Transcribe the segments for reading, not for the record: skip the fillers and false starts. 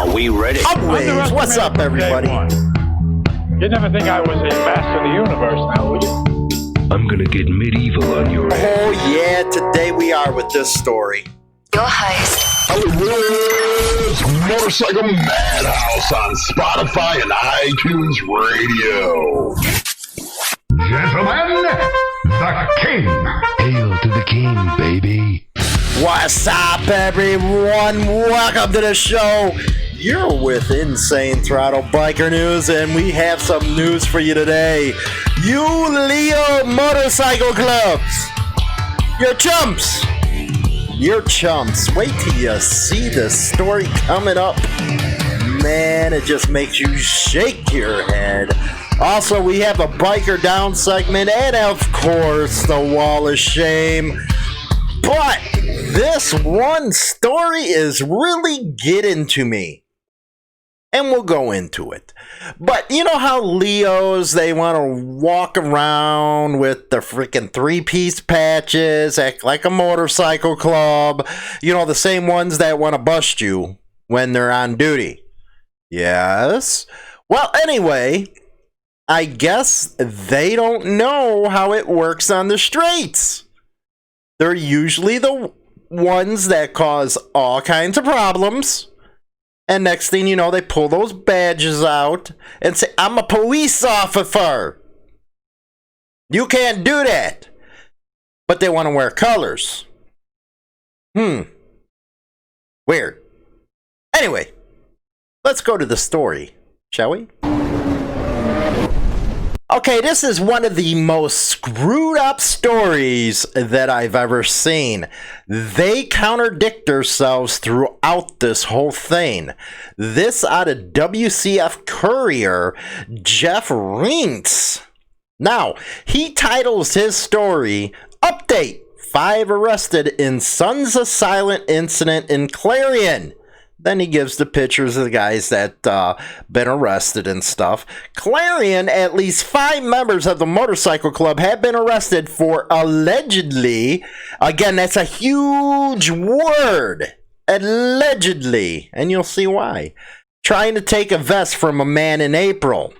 Are we ready? Upways. What's up, everybody? You never think I was a master of the universe now, would you? I'm gonna get medieval on your head. Oh, yeah, today we are with this story. Your host. It's Motorcycle Madhouse on Spotify and iTunes Radio. Gentlemen, the King. Hail to the king, baby. What's up, everyone? Welcome to the show. You're with Insane Throttle Biker News, and we have some news for you today. You Leo motorcycle clubs, you're chumps. You're chumps. Wait till you see the story coming up. Man, it just makes you shake your head. Also, we have a Biker Down segment, and of course, the Wall of Shame. But this one story is really getting to me. And we'll go into it. But you know how Leos, they want to walk around with the freaking three-piece patches, act like a motorcycle club. You know, the same ones that want to bust you when they're on duty. Yes. Well, anyway, I guess they don't know how it works on the streets. They're usually the ones that cause all kinds of problems. And next thing you know, they pull those badges out and say, I'm a police officer. You can't do that. But they want to wear colors. Weird. Anyway, let's go to the story, shall we? Okay, this is one of the most screwed up stories that I've ever seen. They contradict themselves throughout this whole thing. This out of WCF Courier, Jeff Reintz. Now, he titles his story, Update, 5 arrested in Sons of Silent incident in Clarion. Then he gives the pictures of the guys that been arrested and stuff. Clarion, at least 5 members of the motorcycle club have been arrested for allegedly, again, that's a huge word, allegedly, and you'll see why, trying to take a vest from a man in April.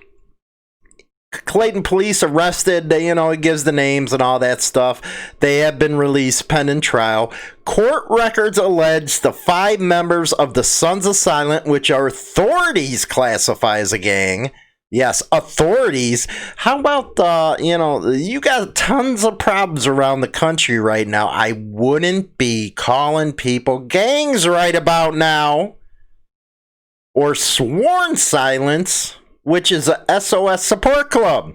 Clayton police arrested, it gives the names and all that stuff. They have been released pending trial. Court records allege the 5 members of the Sons of Silent, which our authorities classify as a gang. Yes, authorities. How about, you got tons of problems around the country right now. I wouldn't be calling people gangs right about now. Or sworn silence, which is a SOS support club.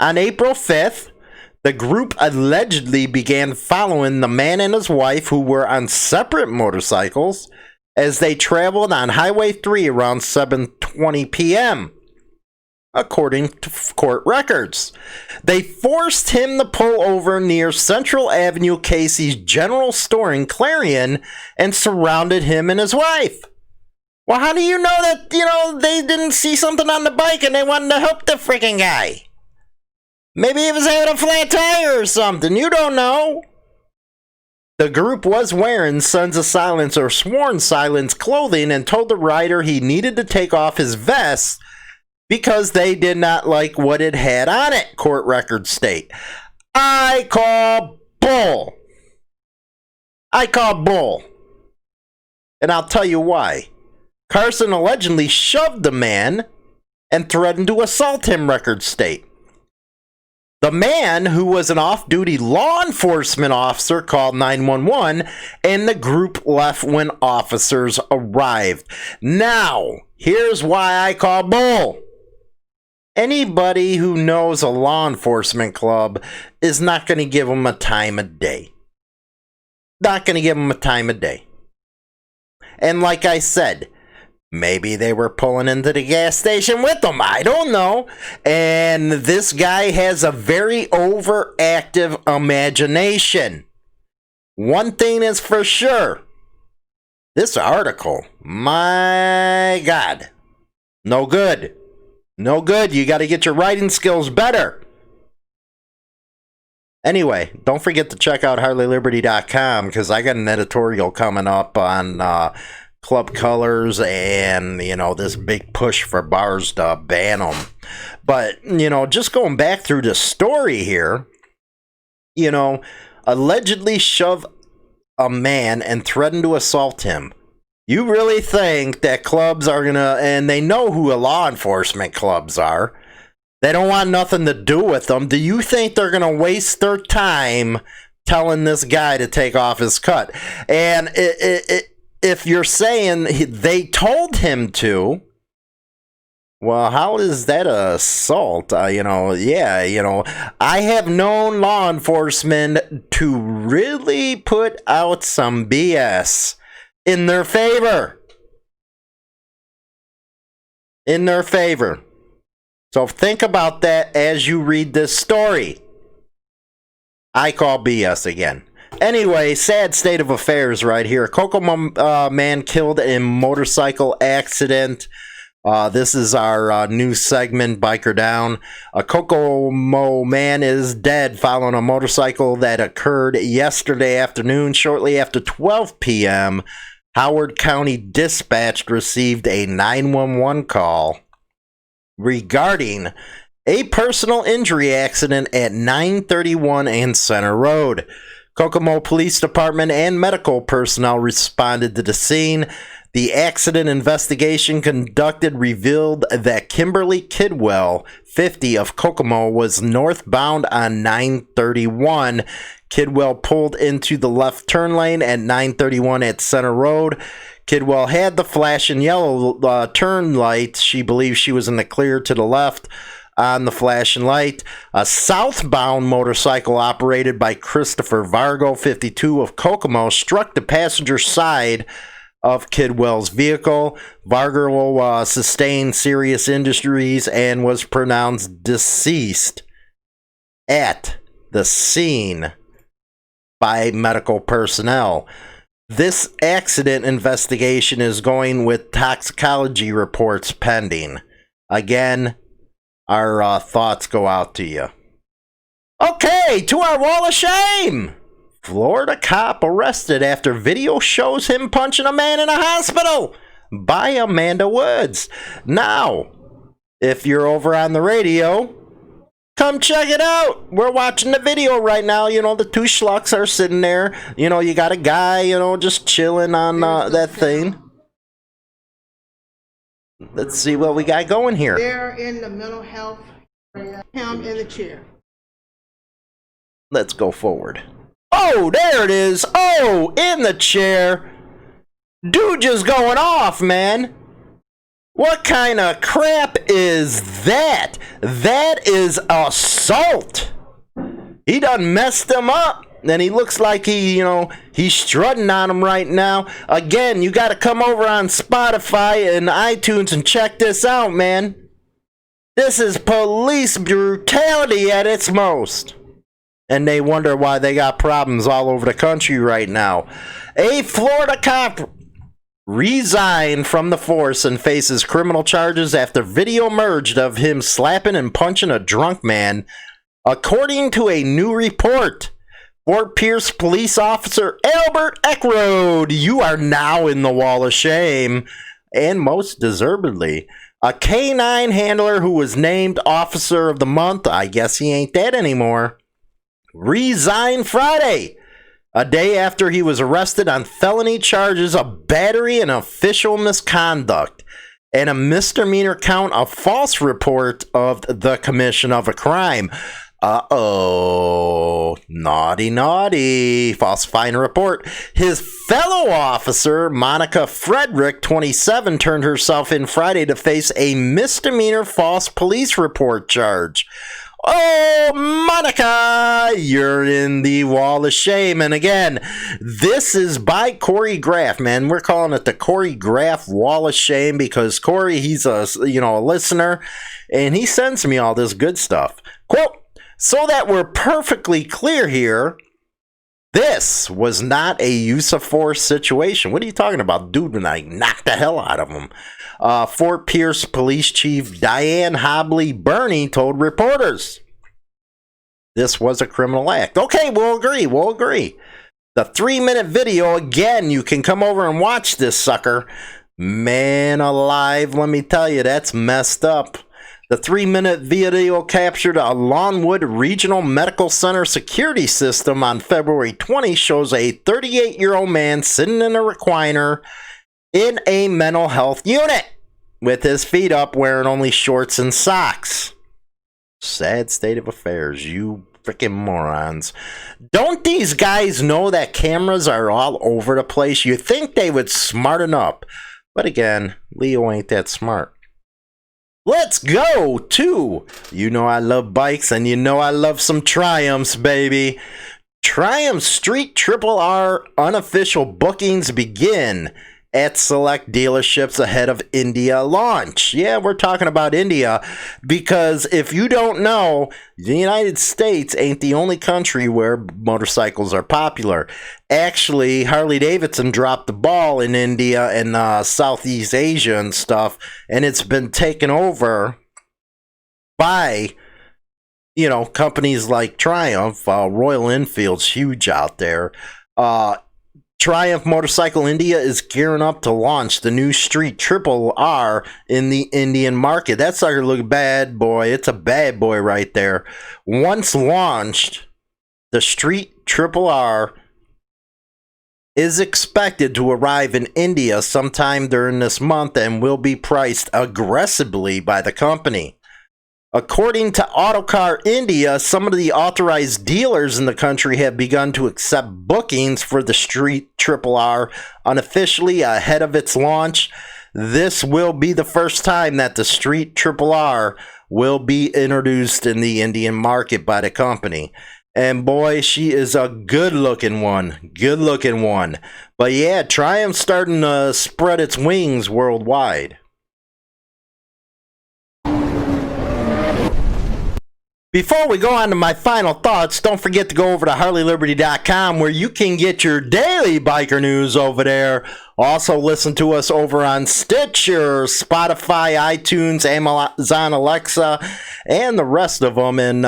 On April 5th, the group allegedly began following the man and his wife who were on separate motorcycles as they traveled on Highway 3 around 7:20 p.m., according to court records. They forced him to pull over near Central Avenue Casey's General Store in Clarion and surrounded him and his wife. Well, how do you know that, they didn't see something on the bike and they wanted to help the freaking guy? Maybe he was having a flat tire or something. You don't know. The group was wearing Sons of Silence or Sworn Silence clothing and told the rider he needed to take off his vest because they did not like what it had on it, court records state. I call bull. I call bull. And I'll tell you why. Carson allegedly shoved the man and threatened to assault him, records state. The man, who was an off-duty law enforcement officer, called 911, and the group left when officers arrived. Now, here's why I call bull. Anybody who knows a law enforcement club is not going to give them a time of day. Not going to give them a time of day. And like I said, maybe they were pulling into the gas station with them. I don't know. And this guy has a very overactive imagination. One thing is for sure. This article, my God, no good. No good. You got to get your writing skills better. Anyway, don't forget to check out HarleyLiberty.com because I got an editorial coming up on club colors and, this big push for bars to ban them. But, just going back through the story here, allegedly shove a man and threatened to assault him. You really think that clubs are gonna, and they know who law enforcement clubs are, they don't want nothing to do with them. Do you think they're gonna waste their time telling this guy to take off his cut? And if you're saying they told him to, well, how is that assault? I have known law enforcement to really put out some BS in their favor. In their favor. So think about that as you read this story. I call BS again. Anyway, sad state of affairs right here. Kokomo man killed in motorcycle accident. This is our new segment, Biker Down. A Kokomo man is dead following a motorcycle that occurred yesterday afternoon. Shortly after 12 p.m., Howard County Dispatch received a 911 call regarding a personal injury accident at 931 and Center Road. Kokomo Police Department and medical personnel responded to the scene. The accident investigation conducted revealed that Kimberly Kidwell, 50, of Kokomo, was northbound on 931. Kidwell pulled into the left turn lane at 931 at Center Road. Kidwell had the flashing yellow turn light. She believes she was in the clear to the left on the flashing light. A southbound motorcycle operated by Christopher Vargo, 52, of Kokomo, struck the passenger side of Kidwell's vehicle. Vargo sustained serious injuries and was pronounced deceased at the scene by medical personnel. This accident investigation is going with toxicology reports pending. Again, our thoughts go out to you. Okay, to our wall of shame. Florida cop arrested after video shows him punching a man in a hospital by Amanda Woods. Now, if you're over on the radio, come check it out. We're watching the video right now. The two schlucks are sitting there. You got a guy, just chilling on that thing. Let's see what we got going here. They're in the mental health area. Him in the chair. Let's go forward. Oh, there it is. Oh, in the chair. Dude just going off, man. What kind of crap is that? That is assault. He done messed him up. And he looks like he's strutting on him right now. Again, you got to come over on Spotify and iTunes and check this out, man. This is police brutality at its most. And they wonder why they got problems all over the country right now. A Florida cop resigned from the force and faces criminal charges after video emerged of him slapping and punching a drunk man, according to a new report. Fort Pierce police officer Albert Eckroad, you are now in the wall of shame, and most deservedly. A K-9 handler who was named Officer of the Month, I guess he ain't that anymore, resigned Friday, a day after he was arrested on felony charges of battery and official misconduct and a misdemeanor count of false report of the commission of a crime. Uh-oh, naughty, falsifying a report. His fellow officer, Monica Frederick, 27, turned herself in Friday to face a misdemeanor false police report charge. Oh, Monica, you're in the wall of shame. And again, this is by Corey Graff, man. We're calling it the Corey Graff wall of shame because Corey, he's a listener, and he sends me all this good stuff. Quote, so that we're perfectly clear here, this was not a use of force situation. What are you talking about? Dude, when I knocked the hell out of him. Fort Pierce Police Chief Diane Hobley Burney told reporters this was a criminal act. Okay, we'll agree. The 3-minute video, again, you can come over and watch this sucker. Man alive, let me tell you, that's messed up. The 3-minute video captured a Longwood Regional Medical Center security system on February 20 shows a 38-year-old man sitting in a recliner in a mental health unit with his feet up, wearing only shorts and socks. Sad state of affairs, you freaking morons. Don't these guys know that cameras are all over the place? You think they would smarten up. But again, Leo ain't that smart. Let's go to, you know I love bikes and you know I love some Triumphs, baby. Triumph Street Triple R unofficial bookings begin at select dealerships ahead of India launch. Yeah, we're talking about India because if you don't know, the United States ain't the only country where motorcycles are popular. Actually, Harley-Davidson dropped the ball in India and Southeast Asia and stuff, and it's been taken over by, you know, companies like Triumph. Royal Enfield's huge out there. Triumph Motorcycle India is gearing up to launch the new Street Triple R in the Indian market. That sucker look bad, boy. It's a bad boy right there. Once launched, the Street Triple R is expected to arrive in India sometime during this month and will be priced aggressively by the company. According to Autocar India, some of the authorized dealers in the country have begun to accept bookings for the Street Triple R unofficially ahead of its launch. This will be the first time that the Street Triple R will be introduced in the Indian market by the company. And boy, she is a good-looking one. Good-looking one. But yeah, Triumph's starting to spread its wings worldwide. Before we go on to my final thoughts, don't forget to go over to HarleyLiberty.com where you can get your daily biker news over there. Also listen to us over on Stitcher, Spotify, iTunes, Amazon Alexa, and the rest of them. And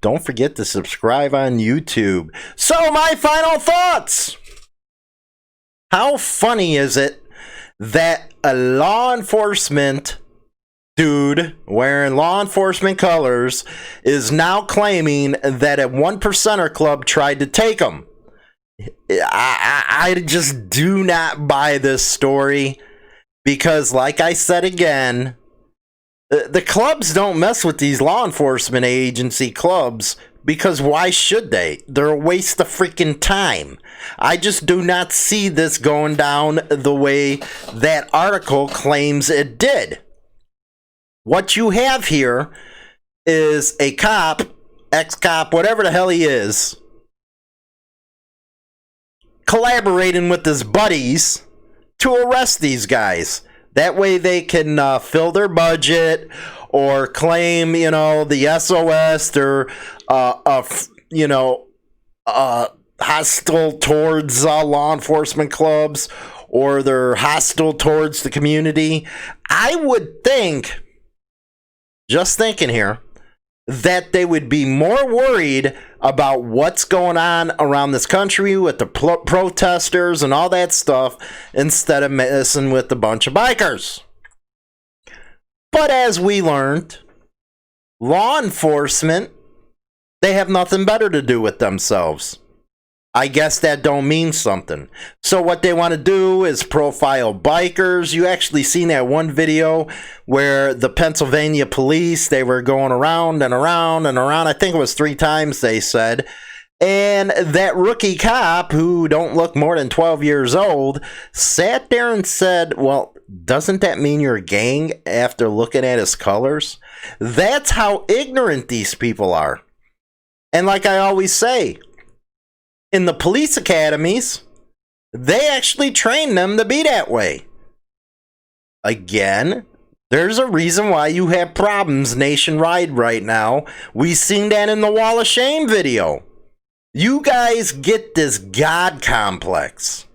don't forget to subscribe on YouTube. So my final thoughts. How funny is it that a law enforcement dude wearing law enforcement colors is now claiming that a 1%er club tried to take him? I just do not buy this story because, like I said again, the clubs don't mess with these law enforcement agency clubs because why should they? They're a waste of freaking time. I just do not see this going down the way that article claims it did. What you have here is a cop, ex-cop, whatever the hell he is, collaborating with his buddies to arrest these guys. That way they can fill their budget or claim, you know, the SOS. They're, hostile towards law enforcement clubs, or they're hostile towards the community. I would think, just thinking here, that they would be more worried about what's going on around this country with the protesters and all that stuff instead of messing with a bunch of bikers. But as we learned, law enforcement, they have nothing better to do with themselves. I guess that don't mean something. So what they want to do is profile bikers. You actually seen that one video where the Pennsylvania police, they were going around and around and around. I think it was 3 times they said. And that rookie cop, who don't look more than 12 years old, sat there and said, well, doesn't that mean you're a gang after looking at his colors? That's how ignorant these people are. And like I always say, in the police academies, they actually train them to be that way. Again, there's a reason why you have problems nationwide right now. We seen that in the Wall of Shame video. You guys get this God complex,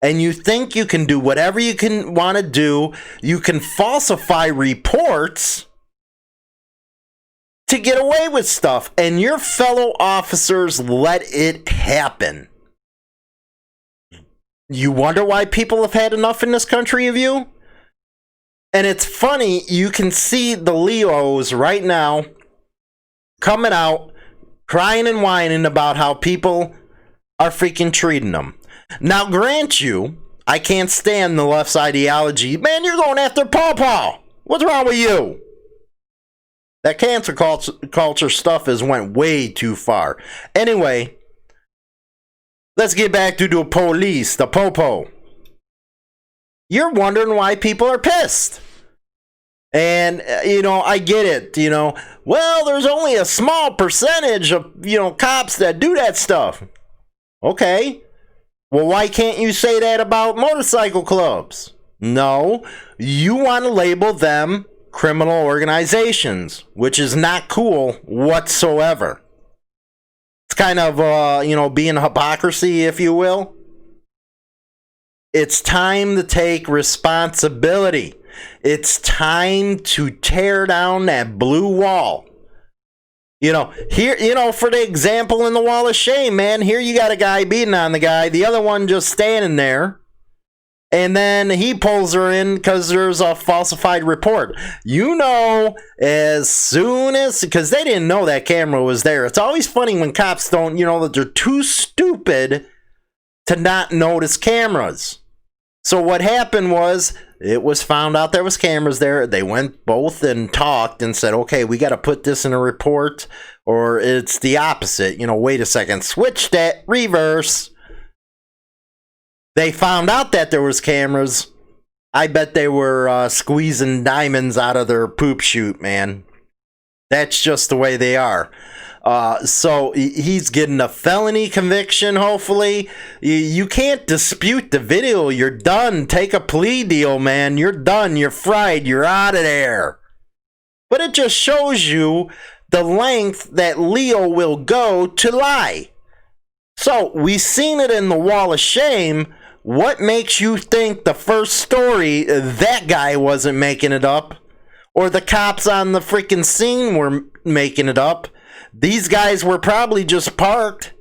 and you think you can do whatever you can want to do. You can falsify reports to get away with stuff, and your fellow officers let it happen. You wonder why people have had enough in this country of you? And it's funny, you can see the Leos right now coming out, crying and whining about how people are freaking treating them. Now, grant you, I can't stand the left's ideology. Man, you're going after Paw. What's wrong with you? That cancel culture stuff has went way too far. Anyway, let's get back to the police, the popo. You're wondering why people are pissed. And, I get it, Well, there's only a small percentage of, cops that do that stuff. Okay. Well, why can't you say that about motorcycle clubs? No, you want to label them criminal organizations, which is not cool whatsoever. It's kind of, being hypocrisy, if you will. It's time to take responsibility. It's time to tear down that blue wall. Here, for the example in the wall of shame, man, here you got a guy beating on the guy, the other one just standing there, and then he pulls her in because there's a falsified report. As soon as, because they didn't know that camera was there. It's always funny when cops don't, that they're too stupid to not notice cameras. So what happened was, it was found out there was cameras there. They went both and talked and said, okay, we got to put this in a report, or it's the opposite. Wait a second, switch that, reverse. They found out that there was cameras. I bet they were squeezing diamonds out of their poop chute, man. That's just the way they are. So he's getting a felony conviction, hopefully. You can't dispute the video. You're done. Take a plea deal, man. You're done. You're fried. You're out of there. But it just shows you the length that Leo will go to lie. So we've seen it in the wall of shame. What makes you think the first story, that guy wasn't making it up? Or the cops on the freaking scene were making it up? These guys were probably just parked,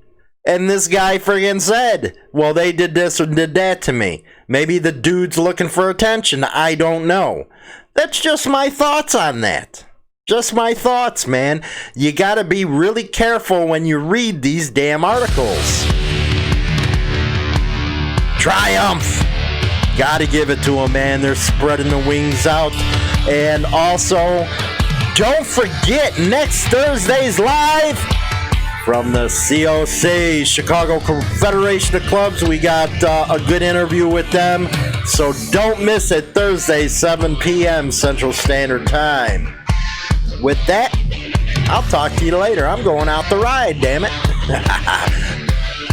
and this guy friggin' said, well, they did this or did that to me. Maybe the dude's looking for attention. I don't know. That's just my thoughts on that. Just my thoughts, man. You gotta be really careful when you read these damn articles. Triumph! Gotta give it to them, man. They're spreading the wings out. And also, don't forget, next Thursday's live from the COC, Chicago Confederation of Clubs. We got a good interview with them, so don't miss it. Thursday, 7 p.m. Central Standard Time. With that, I'll talk to you later. I'm going out to ride, damn it.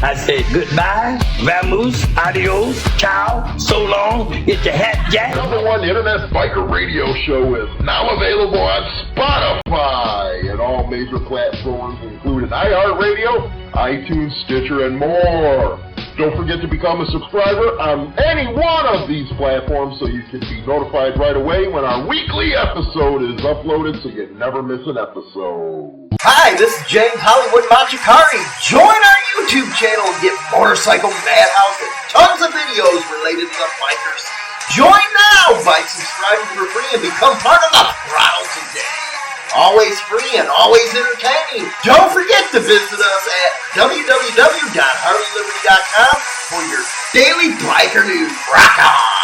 I say goodbye, vamoose, adios, ciao, so long, get your hat jack. Number one internet biker radio show is now available on Spotify and all major platforms, including iHeartRadio, iTunes, Stitcher, and more. Don't forget to become a subscriber on any one of these platforms so you can be notified right away when our weekly episode is uploaded so you never miss an episode. Hi, this is James Hollywood Machikari. Join our YouTube channel and get Motorcycle Madhouse and tons of videos related to the bikers. Join now by subscribing for free and become part of the Throttle today. Always free and always entertaining. Don't forget to visit us at www.harleyliberty.com for your daily biker news. Rock on!